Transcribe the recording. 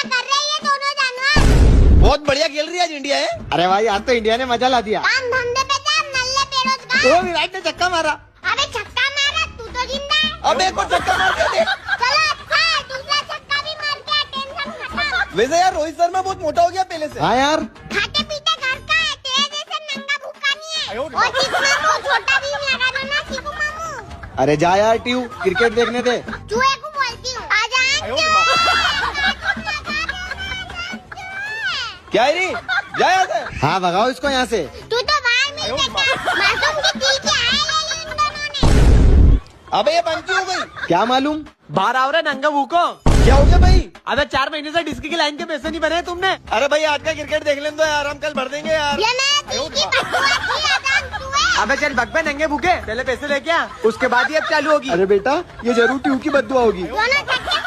कर रहे हैं ये दोनों जानवर? बहुत बढ़िया खेल रही है आज इंडिया है। अरे भाई आज तो इंडिया ने मजा ला दिया। काम धंधे पे जा, नल्ले बेरोजगार। ओ विराट ने छक्का मारा। अबे छक्का मारा, तू तो जिंदा है। अब एक और छक्का मार के देख। चलो अच्छा है, दूसरा छक्का भी मार के टेंशन खत्म। वैसे यार रोहित शर्मा बहुत मोटा हो गया पहले से। हाँ यार खाते पीते घर का है, तेरे जैसे नंगा भूखा नहीं है। अयो, और जिस मामू छोटा भी लगा दो ना, सीखो मामू। अरे जा यार ट्यू क्रिकेट देखने दे। चूहे को बोलती हूँ, आ जाए अयो, क्यों? क्या है री? जा यहाँ से। हाँ भगाओ इसको यहाँ से। तू तो बाहर मिल सकता, मासूम की दिल की आए ले इन दोनों ने। अबे ये पंक्ति हो गई। क्या मालूम। बाहर आओ रे नंगा भूको। क्या हो गया भाई? अबे 4 महीने से डिस्क की लाइन के पैसे नहीं भरे तुमने। अरे भाई आज का क्रिकेट देख लें तो यार, हम कल भर देंगे यार। ये मैं दिल की बदुआ की आजाद तू है। अबे चल भग पे नंगे भूखे, पहले पैसे लेके आ, उसके बाद ही अब चालू होगी। अरे बेटा ये जरूर ट्यू की बद्दुआ होगी। दोनों छक्के